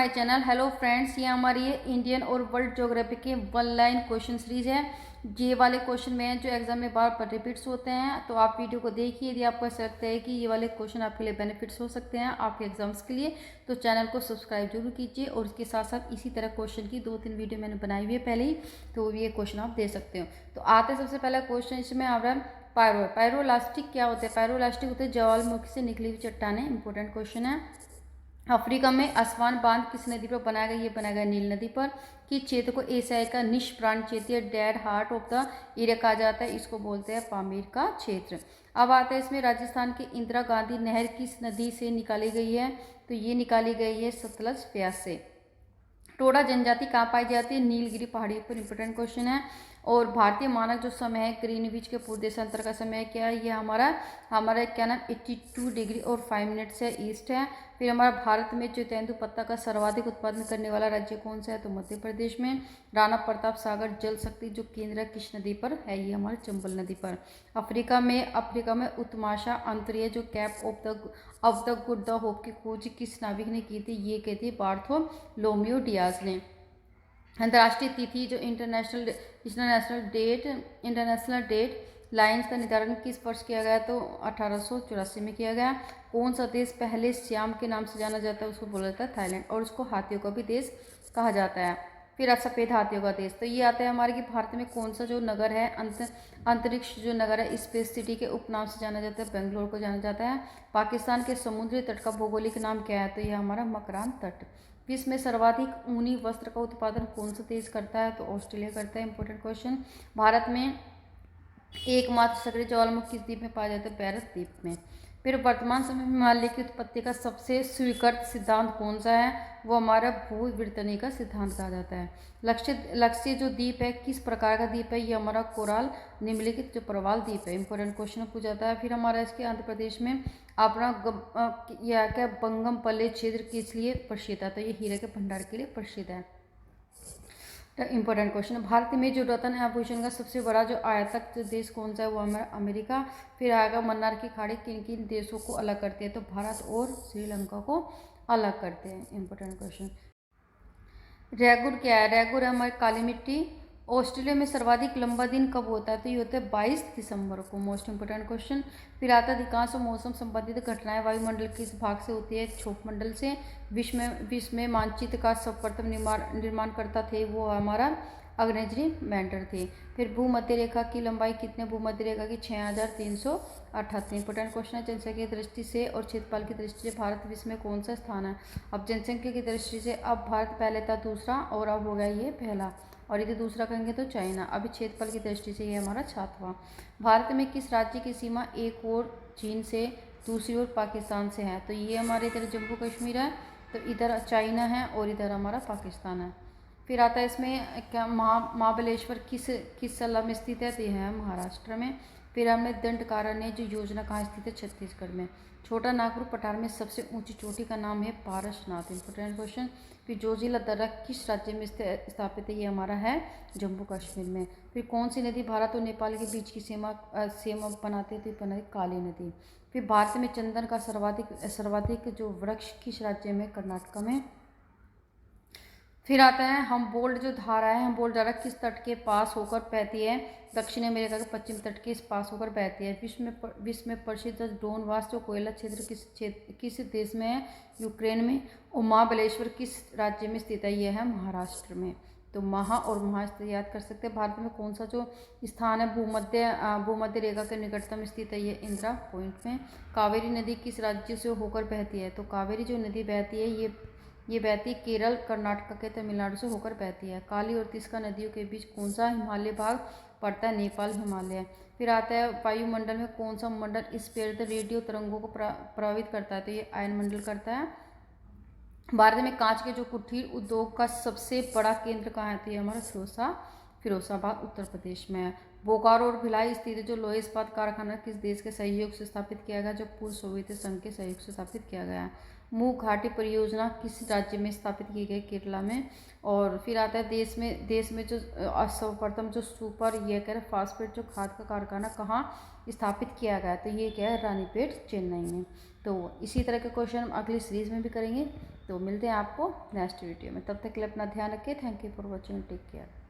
My channel. Hello friends, ये हमारी ये इंडियन और वर्ल्ड ज्योग्राफी के वन लाइन क्वेश्चन सीरीज है। ये वाले क्वेश्चन में जो एग्जाम में बार बार रिपीट्स होते हैं, तो आप वीडियो को देखिए। यदि आपको ऐसा लगता है कि ये वाले क्वेश्चन आपके लिए बेनिफिट्स हो सकते हैं आपके एग्जाम्स के लिए, तो चैनल को सब्सक्राइब जरूर कीजिए। और इसके साथ साथ इसी तरह क्वेश्चन की 2-3 वीडियो मैंने बनाई हुई है पहले ही, तो ये क्वेश्चन आप दे सकते हो। तो आते सबसे पहला क्वेश्चन इसमें आ रहा है पायरोलास्टिक क्या होते हैं। पायरोलास्टिक होते हैं ज्वालामुखी से निकली हुई चट्टानें। इंपॉर्टेंट क्वेश्चन है। अफ्रीका में असवान बांध किस नदी पर बनाया गया? ये बनाया गया नील नदी पर। किस क्षेत्र को एशिया का निष्प्राण क्षेत्र या dead heart of the area कहा जाता है? इसको बोलते हैं पामीर का क्षेत्र। अब आता है इसमें राजस्थान की इंदिरा गांधी नहर किस नदी से निकाली गई है? तो ये निकाली गई है सतलज ब्यास से। टोडा जनजाति कहाँ पाई जाती है? नीलगिरी पहाड़ियों पर। इंपोर्टेंट क्वेश्चन है। और भारतीय मानक जो समय है ग्रीनविच के पूर्व देशांतर का समय क्या है? ये हमारा क्या नाम 82 डिग्री और 5 मिनट से ईस्ट है। फिर हमारा भारत में जो तेंदु पत्ता का सर्वाधिक उत्पादन करने वाला राज्य कौन सा है? तो मध्य प्रदेश में। राणा प्रताप सागर जल शक्ति जो केंद्र है किस नदी पर है? ये हमारे चंबल नदी पर। अफ्रीका में उत्तमाशा अंतरिय जो cap of the good the hope की खोज किस नाविक ने की थी? ये कहती है बार्थोलोम्यू डियाज ने। अंतर्राष्ट्रीय तिथि जो इंटरनेशनल डेट लाइन्स का निर्धारण किस वर्ष किया गया? तो 1884 में किया गया। कौन सा देश पहले श्याम के नाम से जाना जाता है? उसको बोला जाता है थाईलैंड। और उसको हाथियों का भी देश कहा जाता है। फिर सफ़ेद हाथियों का देश। तो ये आता है हमारे कि भारत में कौन सा जो नगर है अंतरिक्ष जो नगर है स्पेस सिटी के उपनाम से जाना जाता है? बेंगलोर को जाना जाता है। पाकिस्तान के समुद्री तट का भौगोलिक नाम क्या है? तो यह हमारा मकरान तट। विश्व में सर्वाधिक ऊनी वस्त्र का उत्पादन कौन सा देश करता है? तो ऑस्ट्रेलिया करता है। Important question. भारत में एकमात्र सक्रिय ज्वालामुखी किस द्वीप में पाया जाता है? बैरस द्वीप में। फिर वर्तमान समय में हिमालय की उत्पत्ति का सबसे स्वीकृत सिद्धांत कौन सा है? वो हमारा भूविवर्तनी का सिद्धांत कहा जाता है। लक्ष्य जो द्वीप है किस प्रकार का द्वीप है? ये हमारा कोराल निम्नलिखित जो प्रवाल द्वीप है। इंपॉर्टेंट क्वेश्चन पूछा जाता है। फिर हमारा इसके आंध्र प्रदेश में अपना यह क्या बंगम पल्ले क्षेत्र किस लिए प्रसिद्ध है? तो ये हीरे के भंडार के लिए प्रसिद्ध है। Important question. भारत में जो रत्न आभूषण का सबसे बड़ा जो आयातक जो देश कौन सा है? वो हमारा अमेरिका। फिर आएगा मन्नार की खाड़ी किन किन देशों को अलग करती है? तो भारत और श्रीलंका को अलग करते हैं। Important question. रेगुर क्या है? रेगुर है हमारी काली मिट्टी। ऑस्ट्रेलिया में सर्वाधिक लंबा दिन कब होता है? तो ये होता है 22 दिसंबर को। Most important question. फिर आता है अधिकांश मौसम संबंधित घटनाएं वायुमंडल के इस भाग से होती है? क्षोभमंडल से। विश्व में मानचित्र का सर्वप्रथम निर्माण करता थे वो हमारा अग्नेजरी मेंटर थे। फिर भूमध्य रेखा की लंबाई कितने? भूमध्य रेखा की 6378। इंपोर्टेंट क्वेश्चन है। जनसंख्या की दृष्टि से और क्षेत्रफल की दृष्टि से भारत विश्व में कौन सा स्थान है? अब जनसंख्या की दृष्टि से अब भारत पहले था दूसरा और अब हो गया ये पहला। और यदि दूसरा कहेंगे तो चाइना। अभी क्षेत्रफल की दृष्टि से ये हमारा छठवां। भारत में किस राज्य की सीमा एक ओर चीन से दूसरी ओर पाकिस्तान से है? तो ये हमारे इधर जम्मू कश्मीर है, तो इधर चाइना है और इधर हमारा पाकिस्तान है। फिर आता है इसमें क्या महाबलेश्वर किस जिला में स्थित है? तो यह है महाराष्ट्र में। फिर हमने दंडकारण्य जो योजना कहाँ स्थित है? छत्तीसगढ़ में। छोटा नागपुर पठार में सबसे ऊंची चोटी का नाम है पारसनाथ। Important question. फिर जोजिला दर्रा किस राज्य में स्थापित है? ये हमारा है जम्मू कश्मीर में। फिर कौन सी नदी भारत और नेपाल के बीच की सीमा बनाते थे? बनाई काली नदी। फिर भारत में चंदन का सर्वाधिक जो वृक्ष किस राज्य में? कर्नाटक में। फिर आता है हम्बोल्ट जो धारा है, हम्बोल्ट धारा किस तट के पास होकर बहती है? दक्षिण अमेरिका के पश्चिम तट के पास होकर बहती है। विश्व में प्रसिद्ध डोनबास जो कोयला क्षेत्र किस देश में है? यूक्रेन में। और महाबलेश्वर किस राज्य में स्थित है? यह है महाराष्ट्र में। तो महा और महा याद कर सकते हैं। भारत में कौन सा जो स्थान है भूमध्य रेखा के निकटतम स्थित है? ये इंदिरा पॉइंट में। कावेरी नदी किस राज्य से होकर बहती है? तो कावेरी जो नदी बहती है ये बहती केरल, कर्नाटक के तमिलनाडु से होकर बहती है। काली और तिस्का नदियों के बीच कौन सा हिमालय भाग पड़ता है? नेपाल हिमालय। फिर आता है वायुमंडल में कौन सा मंडल इस रेडियो तरंगों को प्रभावित करता है? तो ये आयन मंडल करता है। भारत में कांच के जो कुटीर उद्योग का सबसे बड़ा केंद्र कहाँ है? तो ये हमारा फिरोजाबाद उत्तर प्रदेश में है। बोकारो और भिलाई स्थित जो लोहे इस्पात कारखाना किस देश के सहयोग से स्थापित किया गया? जो पूर्व सोवियत संघ के सहयोग से स्थापित किया गया है। मूक घाटी परियोजना किस राज्य में स्थापित की गई? केरला में। और फिर आता है देश में जो सर्वप्रथम जो सुपर ये कह रहे फास्फेट जो खाद का कारखाना कहाँ स्थापित किया गया? तो ये क्या है? रानीपेट चेन्नई में। तो इसी तरह के क्वेश्चन हम अगली सीरीज में भी करेंगे। तो मिलते हैं आपको नेक्स्ट वीडियो में, तब तक के लिए अपना ध्यान रखिए। Thank you for watching, take care.